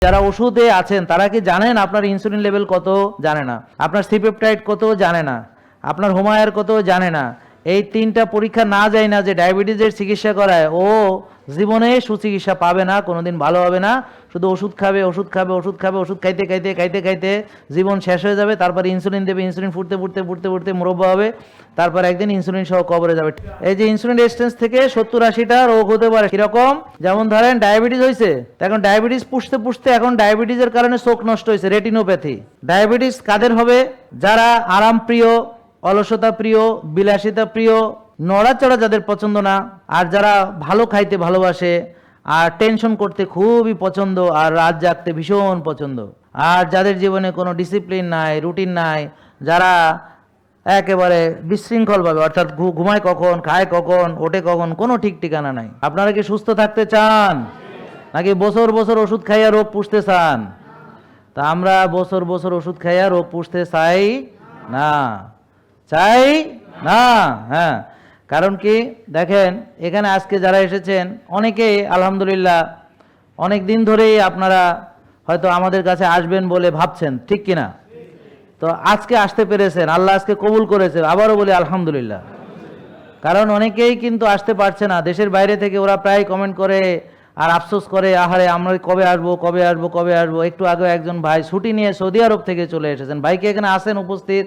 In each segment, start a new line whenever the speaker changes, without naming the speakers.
যারা ওষুধে আছেন তারা কি জানেন আপনার ইনসুলিন লেভেল কত? জানে না। আপনার সিপেপটাইড কত? জানে না। আপনার হোমায়ার কত? জানে না। এই 3টা পরীক্ষা না যায় না যে ডায়াবেটিসের চিকিৎসা করায়, ও জীবনে সুচিকিৎসা পাবে না, কোনোদিন ভালো হবে না। শুধু ওষুধ খাবে, ওষুধ খাবে, ওষুধ খাবে, ওষুধ খাইতে খাইতে খাইতে খাইতে জীবন শেষ হয়ে যাবে। তারপরে ইনসুলিন দেবে, ইনসুলিন ফুটতে ফুটতে ফুটতে ফুটতে মুরব্বা হবে। তারপর একদিন ইনসুলিন সহ কবরে যাবে। এই যে ইনসুলিন রেজিস্ট্যান্স থেকে 70-80টা রোগ হতে পারে। কিরকম? যেমন ধরেন ডায়াবেটিস হয়েছে, এখন ডায়াবেটিস পুষতে পুষতে এখন ডায়াবেটিসের কারণে চোখ নষ্ট হয়েছে, রেটিনোপ্যাথি। ডায়াবেটিস কাদের হবে? যারা আরাম প্রিয়, অলসতা প্রিয়, বিলাসিতা প্রিয়, নড়াচড়া যাদের পছন্দ না, আর যারা ভালো খাইতে ভালোবাসে, আর টেনশন করতে খুবই পছন্দ, আর রাত জাগতে ভীষণ পছন্দ, আর যাদের জীবনে কোনো ডিসিপ্লিন নাই, রুটিন নাই, যারা একেবারে বিশৃঙ্খলভাবে, অর্থাৎ ঘুমায় কখন, খায় কখন, ওঠে কখন, কোনো ঠিক ঠিকানা নাই। আপনারা কি সুস্থ থাকতে চান, নাকি বছর বছর ওষুধ খাইয়া রোগ পুষতে চান? তা আমরা বছর বছর ওষুধ খাইয়া রোগ পুষতে চাই না, চাই না। হ্যাঁ, কারণ কি দেখেন, এখানে আজকে যারা এসেছেন অনেকেই আলহামদুলিল্লাহ অনেক দিন ধরেই আপনারা হয়তো আমাদের কাছে আসবেন বলে ভাবছেন, ঠিক কিনা? তো আজকে আসতে পেরেছেন, আল্লাহ আজকে কবুল করেছে, আবারও বলি আলহামদুলিল্লাহ। কারণ অনেকেই কিন্তু আসতে পারছে না, দেশের বাইরে থেকে ওরা প্রায় কমেন্ট করে আর আফসোস করে, আহারে আমরা কবে আসবো, কবে আসবো, কবে আসবো। একটু আগে একজন ভাই ছুটি নিয়ে সৌদি আরব থেকে চলে এসেছেন, ভাইকে এখানে আসেন উপস্থিত,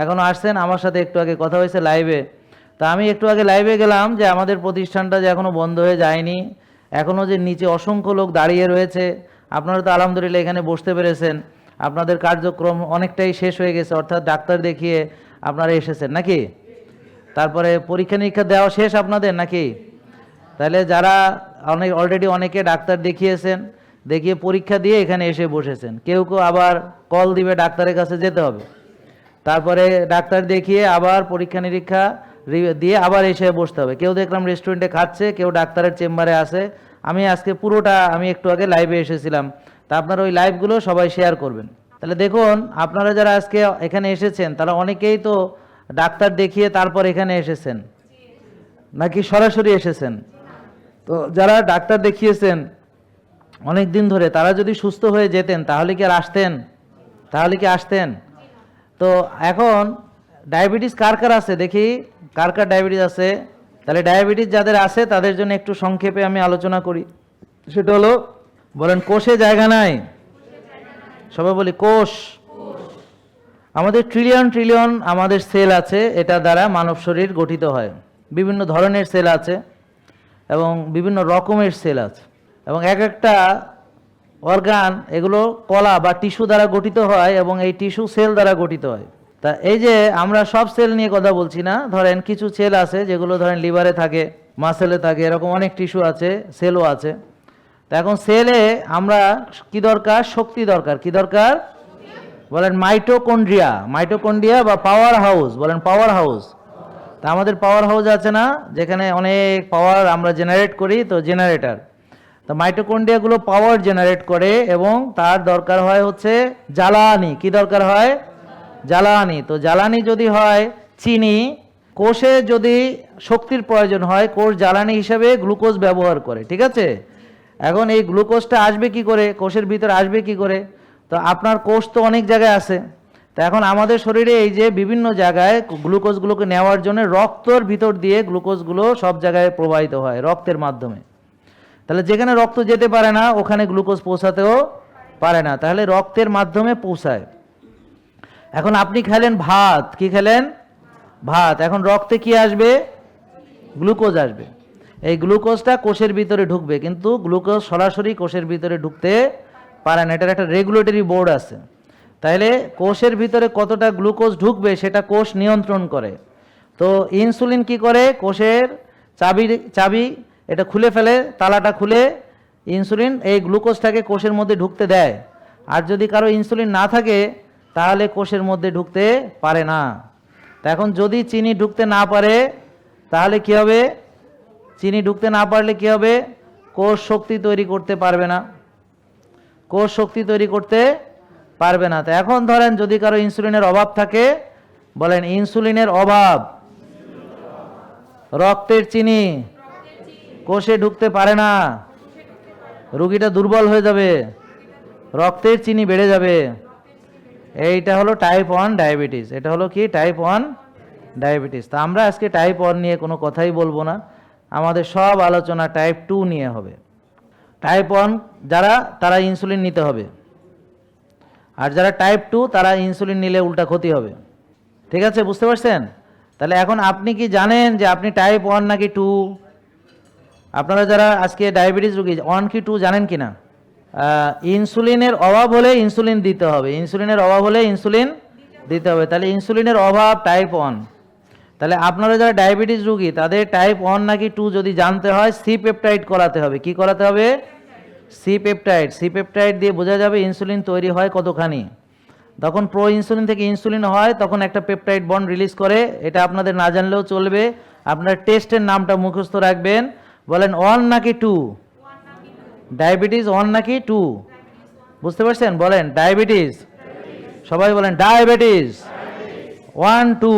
এখনও আসছেন, আমার সাথে একটু আগে কথা হয়েছে লাইভে। তা আমি একটু আগে লাইভে গেলাম যে আমাদের প্রতিষ্ঠানটা যে এখনও বন্ধ হয়ে যায়নি, এখনও যে নিচে অসংখ্য লোক দাঁড়িয়ে রয়েছে। আপনারা তো আলহামদুলিল্লাহ এখানে বসতে পেরেছেন, আপনাদের কার্যক্রম অনেকটাই শেষ হয়ে গেছে, অর্থাৎ ডাক্তার দেখিয়ে আপনারা এসেছেন নাকি? তারপরে পরীক্ষা নিরীক্ষা দেওয়া শেষ আপনাদের নাকি? তাহলে যারা অলরেডি অনেকে ডাক্তার দেখিয়েছেন, দেখিয়ে পরীক্ষা দিয়ে এখানে এসে বসেছেন, কেউ কেউ আবার কল দিবে ডাক্তারের কাছে যেতে হবে, তারপরে ডাক্তার দেখিয়ে আবার পরীক্ষা নিরীক্ষা দিয়ে আবার এসে বসতে হবে। কেউ দেখলাম রেস্টুরেন্টে খাচ্ছে, কেউ ডাক্তারের চেম্বারে আছে। আমি আজকে পুরোটা, আমি একটু আগে লাইভে এসেছিলাম, তা আপনারা ওই লাইভগুলো সবাই শেয়ার করবেন। তাহলে দেখুন, আপনারা যারা আজকে এখানে এসেছেন তারা অনেকেই তো ডাক্তার দেখিয়ে তারপর এখানে এসেছেন, নাকি সরাসরি এসেছেন? তো যারা ডাক্তার দেখিয়েছেন অনেক দিন ধরে, তারা যদি সুস্থ হয়ে যেতেন তাহলে কি আর আসতেন? তাহলে কি আসতেন? তো এখন ডায়াবেটিস কার কার আছে দেখি, কার কার ডায়াবেটিস আছে? তাহলে ডায়াবেটিস যাদের আছে তাদের জন্য একটু সংক্ষেপে আমি আলোচনা করি। সেটা হলো, বলেন কোষে জায়গা নাই? সবাই বলি কোষ। আমাদের ট্রিলিয়ন ট্রিলিয়ন আমাদের সেল আছে, এটা দ্বারা মানব শরীর গঠিত হয়। বিভিন্ন ধরনের সেল আছে এবং বিভিন্ন রকমের সেল আছে, এবং এক একটা অর্গান এগুলো কলা বা টিস্যু দ্বারা গঠিত হয়, এবং এই টিস্যু সেল দ্বারা গঠিত হয়। তা এই যে আমরা সব সেল নিয়ে কথা বলছি না, ধরেন কিছু সেল আছে যেগুলো ধরেন লিভারে থাকে, মাসেলে থাকে, এরকম অনেক টিস্যু আছে, সেলও আছে। তা এখন সেলে আমরা কি দরকার? শক্তি দরকার। কি দরকার? বলেন মাইটোকন্ড্রিয়া। মাইটোকন্ড্রিয়া বা পাওয়ার হাউস, বলেন পাওয়ার হাউস। তা আমাদের পাওয়ার হাউস আছে না, যেখানে অনেক পাওয়ার আমরা জেনারেট করি, তো জেনারেটর। তো মাইটোকন্ড্রিয়াগুলো পাওয়ার জেনারেট করে, এবং তার দরকার হয় হচ্ছে জ্বালানি। কি দরকার হয়? জ্বালানি। তো জ্বালানি যদি হয় চিনি, কোষে যদি শক্তির প্রয়োজন হয়, কোষ জ্বালানি হিসেবে গ্লুকোজ ব্যবহার করে, ঠিক আছে? এখন এই গ্লুকোজটা আসবে কি করে, কোষের ভিতরে আসবে কি করে? তো আপনার কোষ তো অনেক জায়গায় আছে, তো এখন আমাদের শরীরে এই যে বিভিন্ন জায়গায় গ্লুকোজগুলোকে নেওয়ার জন্য রক্তের ভিতর দিয়ে গ্লুকোজগুলো সব জায়গায় প্রবাহিত হয় রক্তের মাধ্যমে। তাহলে যেখানে রক্ত যেতে পারে না ওখানে গ্লুকোজ পৌঁছাতেও পারে না, তাহলে রক্তের মাধ্যমে পৌঁছায়। এখন আপনি খেলেন ভাত, কি খেলেন? ভাত। এখন রক্তে কি আসবে? গ্লুকোজ আসবে। এই গ্লুকোজটা কোষের ভিতরে ঢুকবে, কিন্তু গ্লুকোজ সরাসরি কোষের ভিতরে ঢুকতে পারে না, এটার একটা রেগুলেটরি বোর্ড আছে। তাইলে কোষের ভিতরে কতটা গ্লুকোজ ঢুকবে সেটা কোষ নিয়ন্ত্রণ করে। তো ইনসুলিন কি করে? কোষের চাবি এটা খুলে ফেলে, তালাটা খুলে ইনসুলিন এই গ্লুকোজটাকে কোষের মধ্যে ঢুকতে দেয়। আর যদি কারো ইনসুলিন না থাকে তাহলে কোষের মধ্যে ঢুকতে পারে না। তা এখন যদি চিনি ঢুকতে না পারে তাহলে কি হবে? চিনি ঢুকতে না পারলে কি হবে? কোষ শক্তি তৈরি করতে পারবে না, কোষ শক্তি তৈরি করতে পারবে না। তো এখন ধরেন যদি কারো ইনসুলিনের অভাব থাকে, বলেন ইনসুলিনের অভাব, রক্তের চিনি কোষে ঢুকতে পারে না, রোগীটা দুর্বল হয়ে যাবে, রক্তের চিনি বেড়ে যাবে। এইটা হলো টাইপ 1 ডায়াবেটিস। এটা হলো কি টাইপ 1 ডায়াবেটিস। তা আমরা আজকে টাইপ 1 নিয়ে কোনো কথাই বলবো না, আমাদের সব আলোচনা টাইপ 2 নিয়ে হবে। টাইপ 1 যারা, তারা ইনসুলিন নিতে হবে, আর যারা টাইপ 2 তারা ইনসুলিন নিলে উল্টা ক্ষতি হবে। ঠিক আছে, বুঝতে পারছেন? তাহলে এখন আপনি কি জানেন যে আপনি টাইপ 1 নাকি 2? আপনারা যারা আজকে ডায়াবেটিস রোগী 1 কি 2 জানেন কি না? ইনসুলিনের অভাব হলে ইনসুলিন দিতে হবে, ইনসুলিনের অভাব হলে ইনসুলিন দিতে হবে। তাহলে ইনসুলিনের অভাব টাইপ 1। তাহলে আপনারা যারা ডায়াবেটিস রোগী তাদের টাইপ 1 নাকি 2 যদি জানতে হয়, সি পেপটাইড করাতে হবে। কি করাতে হবে? C peptide. সি পেপটাইড দিয়ে বোঝা যাবে ইনসুলিন তৈরি হয় কতখানি। তখন প্রো ইনসুলিন থেকে ইনসুলিন হয়, তখন একটা পেপটাইড বন্ড রিলিজ করে। এটা আপনাদের না জানলেও চলবে, আপনার টেস্টের নামটা মুখস্থ রাখবেন। বলেন 1 নাকি 2? ডায়াবেটিস 1 নাকি 2? বুঝতে পারছেন? বলেন ডায়াবেটিস। সবাই বলেন ডায়াবেটিস 1 2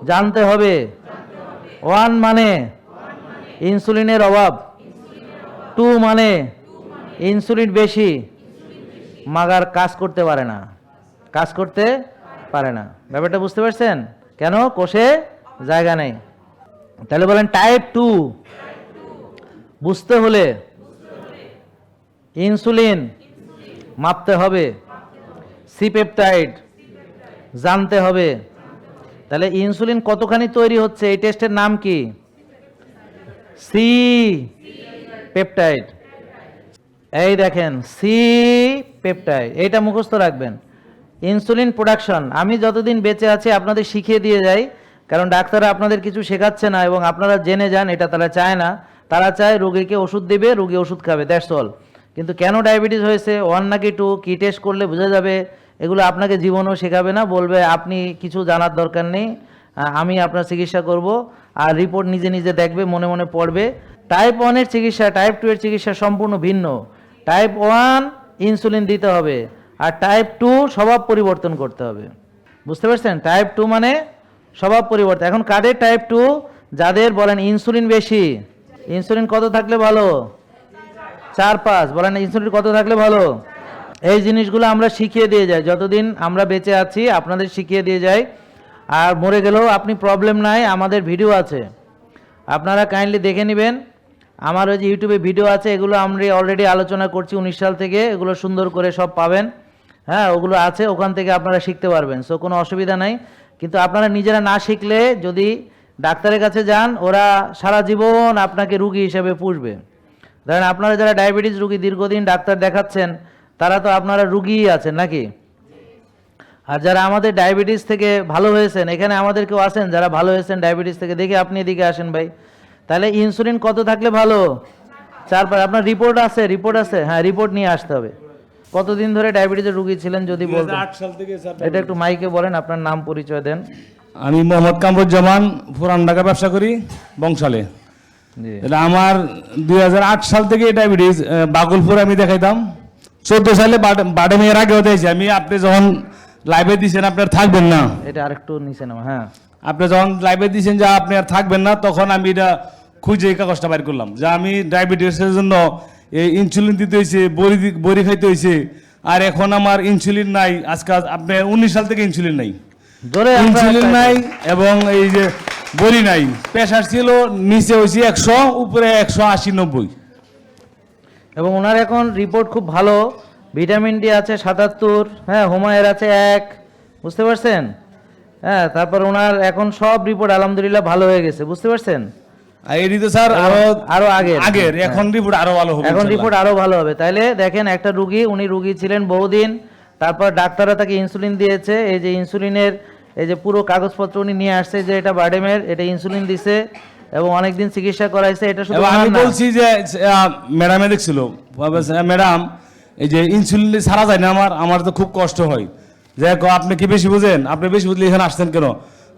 জানতে হবে। 1 মানে ইনসুলিনের অভাব, 2 মানে ইনসুলিন বেশি, মাগার কাজ করতে পারে না, কাজ করতে পারে না। ব্যাপারটা বুঝতে পারছেন? কেন? কোষে জায়গা নেই। তাহলে বলেন টাইপ 2 বুঝতে হলে ইনসুলিন মাপতে হবে, সি পেপটাইড জানতে হবে। তাহলে ইনসুলিন কতখানি তৈরি হচ্ছে এই টেস্টের নাম কি? C peptide. এই দেখেন সি পেপটাইড, এইটা মুখস্থ রাখবেন। ইনসুলিন প্রোডাকশন আমি যতদিন বেঁচে আছি আপনাদের শিখিয়ে দিয়ে যাই, কারণ ডাক্তাররা আপনাদের কিছু শেখাচ্ছে না এবং আপনারা জেনে যান, এটা তারা চায় না। তারা চায় রোগীকে ওষুধ দিবে, রোগী ওষুধ খাবে, দ্যাটস অল। কিন্তু কেন ডায়াবেটিস হয়েছে, 1 নাকি 2, কি টেস্ট করলে বোঝা যাবে, এগুলো আপনাকে জীবনও শেখাবে না। বলবে আপনি কিছু জানার দরকার নেই, আমি আপনার চিকিৎসা করব, আর রিপোর্ট নিজে নিজে দেখবে, মনে মনে পড়বে। টাইপ 1 এর চিকিৎসা টাইপ 2 এর চিকিৎসা সম্পূর্ণ ভিন্ন। টাইপ 1 ইনসুলিন দিতে হবে, আর টাইপ 2 স্বভাব পরিবর্তন করতে হবে। বুঝতে পারছেন? টাইপ 2 মানে স্বভাব পরিবর্তন। এখন কাদের টাইপ 2? যাদের বলেন ইনসুলিন বেশি। ইনসুলিন কত থাকলে ভালো? 4-5। বলেন ইনসুলিন কত থাকলে ভালো? এই জিনিসগুলো আমরা শিখিয়ে দিয়ে যাই, যতদিন আমরা বেঁচে আছি আপনাদের শিখিয়ে দিয়ে যাই। আর মরে গেলেও আপনি প্রবলেম নাই, আমাদের ভিডিও আছে, আপনারা কাইন্ডলি দেখে নেবেন। আমার ওই যে ইউটিউবে ভিডিও আছে, এগুলো আমরা অলরেডি আলোচনা করছি 19 সাল থেকে, এগুলো সুন্দর করে সব পাবেন। হ্যাঁ, ওগুলো আছে, ওখান থেকে আপনারা শিখতে পারবেন, সো কোনো অসুবিধা নাই। কিন্তু আপনারা নিজেরা না শিখলে যদি ডাক্তারের কাছে যান, ওরা সারা জীবন আপনাকে রুগী হিসেবে পুষবে। ধরেন আপনারা যারা ডায়াবেটিস রুগী দীর্ঘদিন ডাক্তার দেখাচ্ছেন, তারা তো আপনারা রুগীই আছেন নাকি? আর যারা আমাদের ডায়াবেটিস থেকে ভালো হয়েছেন, এখানে আমাদের কেউ আছেন যারা ভালো হয়েছেন ডায়াবেটিস থেকে? দেখি আপনি এদিকে আসেন ভাই। তাহলে ইনসুলিন কত থাকলে ভালো? 4-5। আপনার রিপোর্ট আছে? রিপোর্ট আছে? হ্যাঁ, রিপোর্ট নিয়ে আসতে হবে। কতদিন ধরে ডায়াবেটিসের রুগী ছিলেন যদি বলতেন?
2008 সাল থেকে স্যার।
এটা একটু মাইকে বলেন, আপনার নাম পরিচয় দেন।
আমি মোহাম্মদ কামরুজ্জামান, পুরান ঢাকা ব্যবসা করি বংশালে।
জি।
এটা আমার 2008 সাল থেকে ডায়াবেটিস। বাগলপুর আমি দেখাইতাম 14 সালে, বাডে মেয়ের আগেও দিয়েছি আমি। আপনি যখন লাইভে দিয়েছেন আপনি আর থাকবেন না,
এটা আরেকটু নিচে নামা। হ্যাঁ,
আপনি যখন লাইভে দিয়েছেন যে আপনি আর থাকবেন না, তখন আমি এটা খুঁজে এই কাগজটা বাইর করলাম যে আমি ডায়াবেটিসের জন্য এই ইনসুলিন দিতে হয়েছে, বড়ি খাইতে হয়েছে। আর এখন আমার ইনসুলিন নাই। আজকাল আপনি 19 সাল থেকে ইনসুলিন নাই,
জোরে
ইনসুলিন নাই, এবং এই যে বড়ি নাই। প্রেশার ছিল নিচে হয়েছে 100, উপরে 180-90।
এবং ওনার এখন রিপোর্ট খুব ভালো, ভিটামিন ডি আছে 77, হ্যাঁ, হোমায়ের আছে 1। বুঝতে পারছেন? হ্যাঁ, তারপর ওনার এখন সব রিপোর্ট আলহামদুলিল্লাহ ভালো হয়ে গেছে। বুঝতে পারছেন?
আর এটি তো স্যার
আরো আগের।
এখন রিপোর্ট আরো ভালো হবে,
এখন রিপোর্ট আরো ভালো হবে। তাইলে দেখেন, একটা রুগী, উনি রুগী ছিলেন বহুদিন, তারপর ডাক্তাররা তাকে ইনসুলিন দিয়েছে। এই যে ইনসুলিনের এই যে পুরো কাগজপত্র উনি নিয়ে আসছে, যে এটা বার্ডেমের, এটা ইনসুলিন দিছে এবং অনেকদিন চিকিৎসা করাইছে। এটা শুধু
আমি বলছি যে ম্যাডামে দেখছিল, ম্যাডাম এই যে ইনসুলিন ছাড়া যায় না, আমার তো খুব কষ্ট হয়। যে আপনি কি বেশি বুঝেন? আপনি বেশি বুঝলে এখানে আসছেন কেন?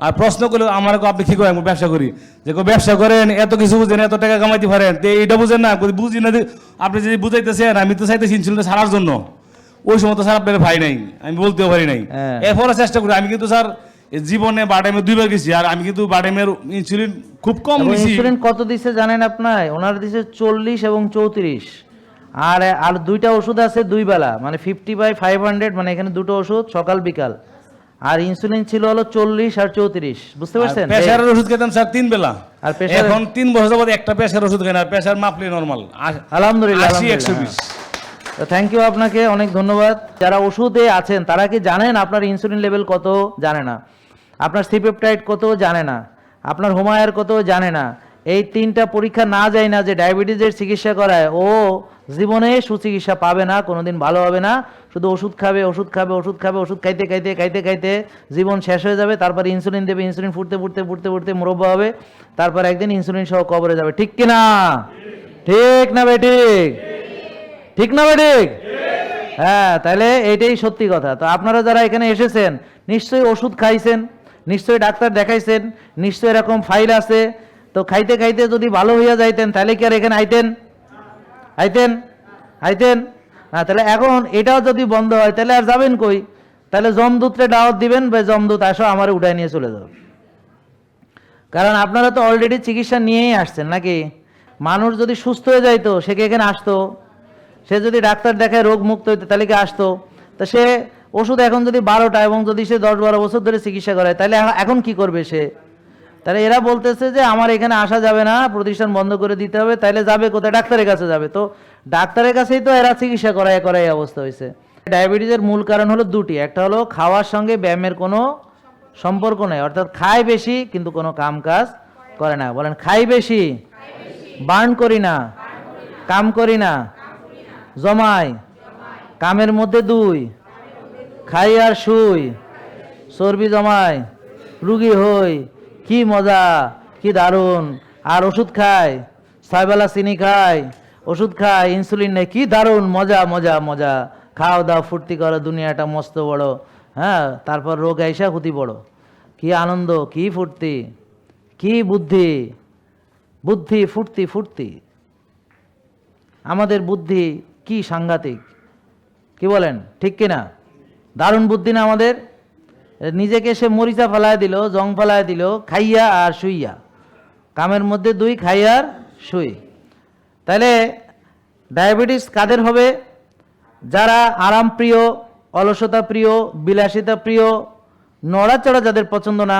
আর প্রশ্ন করলে আমার আপনি কি করেন? ব্যবসা করি। যে ব্যবসা করেন, এত কিছু বুঝেন, এত টাকা কামাইতে পারেন, তো এটা বুঝেন না? বুঝি না। আপনি যদি বুঝাইতেছেন, আমি তো চাইতেছি ইনসুলিনটা ছাড়ার জন্য। ওই সময় তো স্যার আপনার ভাই নাই, আমি বলতেও পারি নাই। এরপরে চেষ্টা করি। আমি কিন্তু স্যার জীবনে বাডেমে 2বার গেছি, আর আমি কিন্তু বাডেমের ইনসুলিন খুব কম দিছি।
ইনসুলিন কত দিছে জানেন আপনার? ওনার দিছে 40 এবং 34। আর আর দুইটা ওষুধ আছে 2 বেলা, মানে 50/500, মানে এখানে দুটো ওষুধ সকাল বিকাল। আর ইনসুলিন ছিল হলো 40 আর 34, বুঝতে পারছেন?
প্রেসারের ওষুধ খেতাম স্যার 3 বেলা,
আর pressure-
এখন 3 বছর যাবত একটা প্রেসার ওষুধ খাই না, প্রেসার মাপলে নরমাল।
আলহামদুলিল্লাহ,
80-120।
তো থ্যাংক ইউ, আপনাকে অনেক ধন্যবাদ। যারা ওষুধে আছেন তারা কি জানেন আপনার ইনসুলিন লেভেল কত? জানে না। আপনার সিপেপটাইড কত? জানে না। আপনার হোমায়ার কত? জানে না। এই 3টা পরীক্ষা না যায় না যে ডায়াবেটিসের চিকিৎসা করায়, ও জীবনে সুচিকিৎসা পাবে না, কোনোদিন ভালো হবে না। শুধু ওষুধ খাবে, ওষুধ খাবে, ওষুধ খাবে, ওষুধ খাইতে খাইতে খাইতে খাইতে জীবন শেষ হয়ে যাবে। তারপরে ইনসুলিন দেবে, ইনসুলিন ফুটতে ফুটতে ফুটতে ফুটতে মুরব্বা হবে, তারপর একদিন ইনসুলিন সহ কবরে যাবে। ঠিক কিনা? ঠিক না ভাই? ঠিক ঠিক না ভাই? ঠিক। হ্যাঁ, তাহলে এইটাই সত্যি কথা। তো আপনারা যারা এখানে এসেছেন নিশ্চয়ই ওষুধ খাইছেন, নিশ্চয়ই ডাক্তার দেখাইছেন, নিশ্চয়ই এরকম ফাইল আছে। তো খাইতে খাইতে যদি ভালো হইয়া যাইতেন তাহলে কি আর এখানে আইতেন? আইতেন? আইতেন? হ্যাঁ, তাহলে এখন এটাও যদি বন্ধ হয় তাহলে আর যাবেন কই? তাহলে জমদূতরে দাওয়াত দিবেন, বা জমদূত আসো আমারে উঠায় নিয়ে চলে যাও। কারণ আপনারা তো অলরেডি চিকিৎসা নিয়েই আসছেন নাকি? মানুষ যদি সুস্থ হয়ে যাইতো সে কি এখানে আসতো? সে যদি ডাক্তার দেখায় রোগ মুক্ত হইতো তাহলে কি আসতো? তা সে ওষুধ এখন যদি 12টা, এবং যদি সে 10-12 বছর ধরে চিকিৎসা করায়, তাহলে এখন কি করবে সে? তাহলে এরা বলতেছে যে আমার এখানে আসা যাবে না, প্রতিষ্ঠান বন্ধ করে দিতে হবে। তাহলে যাবে কোথায়? ডাক্তারের কাছে যাবে। তো ডাক্তারের কাছেই তো এরা চিকিৎসা করায় করায় অবস্থা হয়েছে। ডায়াবেটিসের মূল কারণ হলো দুটি। একটা হলো খাওয়ার সঙ্গে ব্যায়ামের কোনো সম্পর্ক নেই, অর্থাৎ খায় বেশি কিন্তু কোনো কাম কাজ করে না। বলেন, খাই বেশি, বার্ন করি না, কাম করি না, জমাই, কামের মধ্যে 2, খাই আর শুই, চর্বি জমাই, রুগী হই, কি মজা, কি দারুণ। আর ওষুধ খায়, 6 বেলা চিনি খায়, ওষুধ খায়, ইনসুলিন নেই, কি দারুণ, মজা মজা মজা। খাও দাও, ফুর্তি করো, দুনিয়াটা মস্ত বড়। হ্যাঁ, তারপর রোগ আইসা ক্ষতি বড়। কি আনন্দ, কি ফুর্তি, কি বুদ্ধি, বুদ্ধি ফুর্তি ফুর্তি। আমাদের বুদ্ধি কি সাংঘাতিক, কি বলেন? ঠিক কিনা? দারুণ বুদ্ধি না আমাদের? নিজেকে সে মরিচা ফেলায় দিল, জং ফেলায় দিল, খাইয়া আর শুইয়া। কামের মধ্যে 2, খাই আর শুই। তাহলে ডায়াবেটিস কাদের হবে? যারা আরাম প্রিয়, অলসতা প্রিয়, বিলাসিতা প্রিয়, নড়াচড়া যাদের পছন্দ না,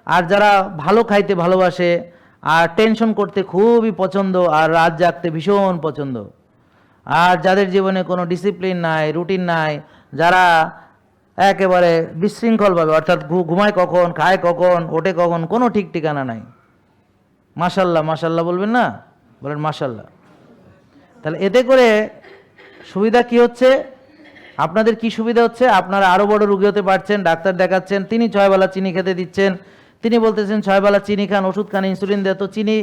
আর যারা ভালো খাইতে ভালোবাসে, আর টেনশন করতে খুবই পছন্দ, আর রাত জাগতে ভীষণ পছন্দ, আর যাদের জীবনে কোনো ডিসিপ্লিন নাই, রুটিন নাই, যারা একেবারে বিশৃঙ্খলভাবে, অর্থাৎ ঘুমায় কখন, খায় কখন, ওঠে কখন, কোনো ঠিক ঠিকানা নাই। মাশাল্লাহ মাশাল্লাহ বলবেন না? বলেন মাশাল্লাহ। তাহলে এতে করে সুবিধা কি হচ্ছে? আপনাদের কি সুবিধা হচ্ছে? আপনারা আরও বড় রোগী হতে পারছেন, ডাক্তার দেখাচ্ছেন, তিনি 6 বেলা চিনি খেতে দিচ্ছেন, তিনি বলতেছেন 6 বেলা চিনি খান, ওষুধ খান, ইনসুলিন দেয়। তো চিনি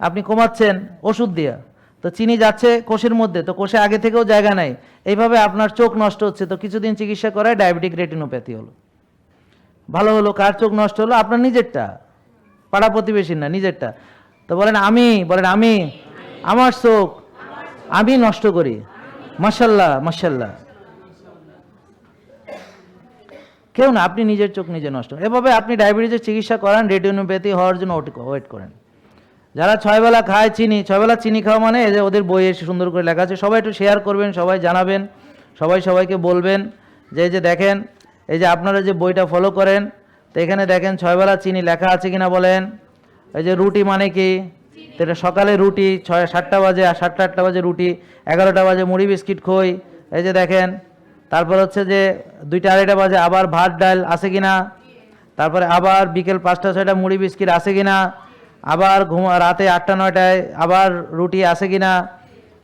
আপনি কমাচ্ছেন ওষুধ দিয়া, তো চিনি যাচ্ছে কোষের মধ্যে, তো কোষে আগে থেকেও জায়গা নাই। এইভাবে আপনার চোখ নষ্ট হচ্ছে। তো কিছুদিন চিকিৎসা করায় ডায়াবেটিক রেটিনোপ্যাথি হলো। ভালো হলো। কার চোখ নষ্ট হলো? আপনার নিজেরটা, পাড়া প্রতিবেশীর না, নিজেরটা। তো বলেন আমি, বলেন আমি, আমার চোখ আমি নষ্ট করি। মাশাল্লাহ মাশাল্লাহ। কেউ না, আপনি নিজের চোখ নিজে নষ্ট। এভাবে আপনি ডায়াবেটিসের চিকিৎসা করান, রেটিনোপ্যাথি হওয়ার জন্য ওয়েট করেন। যারা 6 বেলা খায় চিনি, 6 বেলা চিনি খাওয়া মানে এই যে ওদের বইয়ে সুন্দর করে লেখা আছে। সবাই একটু শেয়ার করবেন, সবাই জানাবেন, সবাই সবাইকে বলবেন যে এই যে দেখেন, এই যে আপনারা যে বইটা ফলো করেন, তো এখানে দেখেন 6 বেলা চিনি লেখা আছে কিনা বলেন। এই যে রুটি মানে কি? তো এটা সকালে রুটি, 7টা বাজে, আর 7টা-8টা বাজে রুটি, 11টা বাজে মুড়ি বিস্কিট খই। এই যে দেখেন, তারপর হচ্ছে যে 2টা-2:30 বাজে আবার ভাত ডাল আছে কিনা, তারপরে আবার বিকেল 5টা-6টা মুড়ি বিস্কিট আছে কিনা, আবার রাতে 8টা-9টায় আবার রুটি আছে কিনা,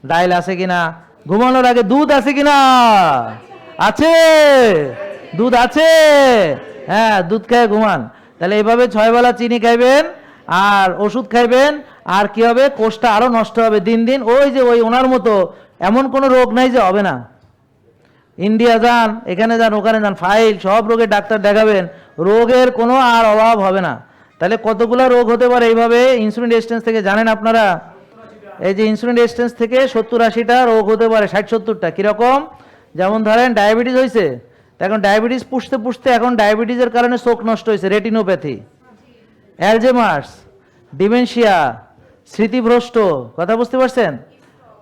ডাল আছে কিনা, ঘুমানোর আগে দুধ আছে কিনা? আছে, দুধ আছে। হ্যাঁ, দুধ খেয়ে ঘুমান। তাহলে এইভাবে 6 বেলা চিনি খাইবেন আর ওষুধ খাইবেন, আর কি হবে? কোষটা আরো নষ্ট হবে দিন দিন। ওই যে ওই ওনার মতো এমন কোনো রোগ নাই যে হবে না। ইন্ডিয়া যান, এখানে যান, ওখানে যান, ফাইল সব রোগের ডাক্তার দেখাবেন, রোগের কোনো আর অভাব হবে না। তাহলে কতগুলো রোগ হতে পারে এইভাবে ইনসুলিন রেজিস্ট্যান্স থেকে? জানেন আপনারা? এই যে ইনসুলিন রেজিস্ট্যান্স থেকে 70-80টা রোগ হতে পারে, 60-70টা। কীরকম? যেমন ধরেন ডায়াবেটিস হয়েছে, এখন ডায়াবেটিস পুষতে পুষতে এখন ডায়াবেটিসের কারণে চোখ নষ্ট হয়েছে, রেটিনোপ্যাথি, অ্যালজেমার্স, ডিমেনশিয়া, স্মৃতিভ্রষ্ট, কথা বুঝতে পারছেন?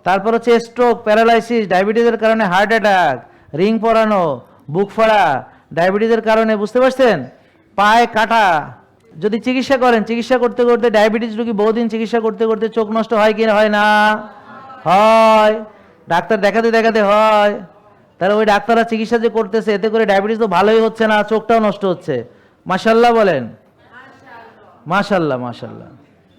তারপর হচ্ছে স্ট্রোক, প্যারালাইসিস, ডায়াবেটিসের কারণে হার্ট অ্যাটাক, রিং পরানো, বুক ফাড়া, ডায়াবেটিসের কারণে, বুঝতে পারছেন, পায়ে কাটা। যদি চিকিৎসা করেন, চিকিৎসা করতে করতে ডায়াবেটিস রোগী বহুদিন চিকিৎসা করতে করতে চোখ নষ্ট হয় কি হয় না? হয়। ডাক্তার দেখাতে দেখাতে হয়। তাহলে ওই ডাক্তাররা চিকিৎসা যে করতেছে, এতে করে ডায়াবেটিস তো ভালোই হচ্ছে না, চোখটাও নষ্ট হচ্ছে। মাশাল্লাহ বলেন, মাশাল্লাহ মাশাল্লাহ।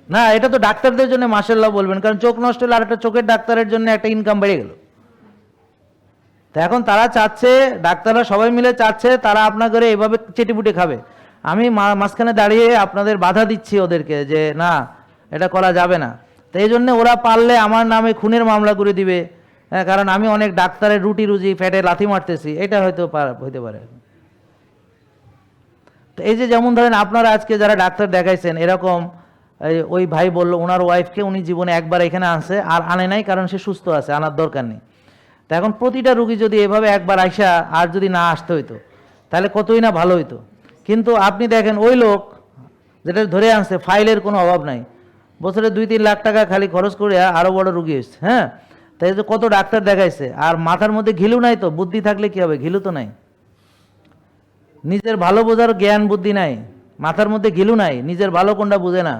না, এটা তো ডাক্তারদের জন্য মাশাল্লাহ বলবেন, কারণ চোখ নষ্ট হলে আরেকটা চোখের ডাক্তারের জন্য একটা ইনকাম বেড়ে গেল। তো এখন তারা চাচ্ছে, ডাক্তাররা সবাই মিলে চাচ্ছে, তারা আপনার ঘরে এভাবে চেটেপুটে খাবে। আমি মাঝখানে দাঁড়িয়ে আপনাদের বাধা দিচ্ছি ওদেরকে যে না, এটা করা যাবে না। তো এই জন্য ওরা পারলে আমার নামে খুনের মামলা করে দিবে। হ্যাঁ, কারণ আমি অনেক ডাক্তারের রুটি রুজি ফ্যাটে লাথি মারতেছি, এটা হয়তো হইতে পারে। তো এই যে যেমন ধরেন আপনারা আজকে যারা ডাক্তার দেখাইছেন, এরকম ওই ভাই বললো ওনার ওয়াইফকে উনি জীবনে একবার এখানে আনছে, আর আনে নাই, কারণ সে সুস্থ আছে, আনার দরকার নেই। তা এখন প্রতিটা রুগী যদি এভাবে একবার আইসা আর যদি না আসতে হইতো, তাহলে কতই না ভালো হইতো। কিন্তু আপনি দেখেন ওই লোক যেটা ধরে আনছে, ফাইলের কোনো অভাব নাই, বছরে 2-3 লাখ টাকা খালি খরচ করে আরো বড় রুগী হয়েছে। হ্যাঁ, তাই তো কত ডাক্তার দেখাইছে, আর মাথার মধ্যে ঘিলু নাই। তো বুদ্ধি থাকলে কি হবে, ঘিলু তো নাই। নিজের ভালো বোঝার জ্ঞান বুদ্ধি নাই, মাথার মধ্যে ঘিলু নাই, নিজের ভালো কোনটা বুঝে না।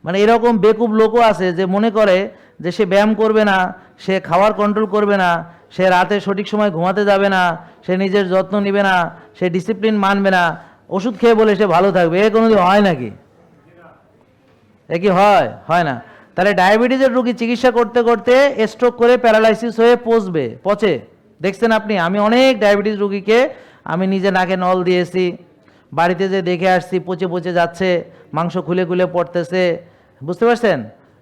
মানে এরকম বেকুব লোকও আছে যে মনে করে যে সে ব্যায়াম করবে না, সে খাওয়ার কন্ট্রোল করবে না, সে রাতে সঠিক সময় ঘুমাতে যাবে না, সে নিজের যত্ন নেবে না, সে ডিসিপ্লিন মানবে না, ওষুধ খেয়ে বলে সে ভালো থাকবে। এ কোনোদিন হয় নাকি? এ কি হয়? হয় না। তাহলে ডায়াবেটিসের রোগী চিকিৎসা করতে করতে স্ট্রোক করে প্যারালাইসিস হয়ে পচে। দেখছেন আপনি, আমি অনেক ডায়াবেটিস রোগীকে আমি নিজে নাকে নল দিয়েছি, বাড়িতে যে দেখে আসছি, পচে পচে যাচ্ছে, মাংস খুলে খুলে পড়তেছে, বুঝতে পারছেন?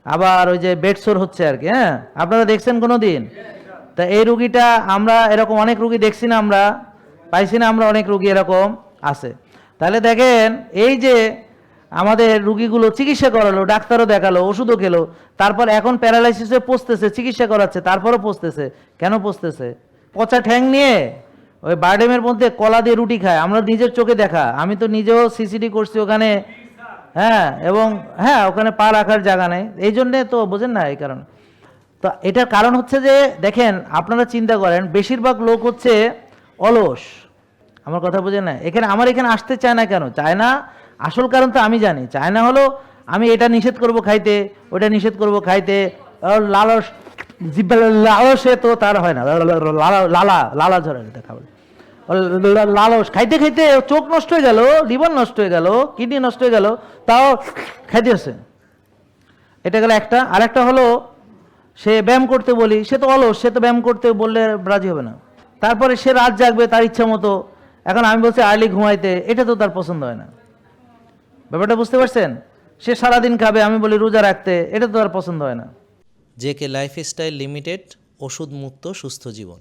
আবার ওই যে বেডসোর হচ্ছে আর কি। হ্যাঁ, আপনারা দেখছেন কোনো দিন? তা এই রুগীটা আমরা এরকম অনেক রুগী দেখছি না, আমরা পাইছি না, আমরা অনেক রুগী এরকম আছে। তাহলে দেখেন, এই যে আমাদের রুগীগুলো চিকিৎসা করালো, ডাক্তারও দেখালো, ওষুধও খেলো, তারপর এখন প্যারালাইসিসে পচতেছে, চিকিৎসা করাচ্ছে, তারপরও পচতেছে। কেন পচতেছে? পচা ঠ্যাং নিয়ে ওই বারডেমের মধ্যে কলা দিয়ে রুটি খায়, আমরা নিজের চোখে দেখা। আমি তো নিজেও সিসিডি করছি ওখানে। হ্যাঁ, এবং হ্যাঁ, ওখানে পা রাখার জায়গা নেই, এই জন্যে তো বোঝেন না, এই কারণ। তো এটার কারণ হচ্ছে যে দেখেন, আপনারা চিন্তা করেন, বেশিরভাগ লোক হচ্ছে অলস। আমার কথা বোঝেন না? আমার এখানে আসতে চায় না কেন? চায় না, আসল কারণ তো আমি জানি। চায় না হলো আমি এটা নিষেধ করব খাইতে, ওটা নিষেধ করব খাইতে, লালস, লালসে তো তার হয় না, লালা ঝরে খাবে, লালস খাইতে খাইতে চোখ নষ্ট হয়ে গেল, লিভার নষ্ট হয়ে গেল, কিডনি নষ্ট হয়ে গেল, তাও খাইতেছে। এটা গেল একটা। আর একটা হলো, সে ব্যায়াম করতে বলি, সে তো অলস, সে তো ব্যায়াম করতে বললে রাজি হবে না। তারপরে সে রাত জাগবে তার ইচ্ছা মতো। এখন আমি বলছি আর্লি ঘুমাইতে, এটা তো তার পছন্দ হয় না। ব্যাপারটা বুঝতে পারছেন? সে সারাদিন খাবে, আমি বলি রোজা রাখতে, এটা তো তার পছন্দ হয় না।
জেকে লাইফস্টাইল লিমিটেড, ওষুধ মুক্ত সুস্থ জীবন।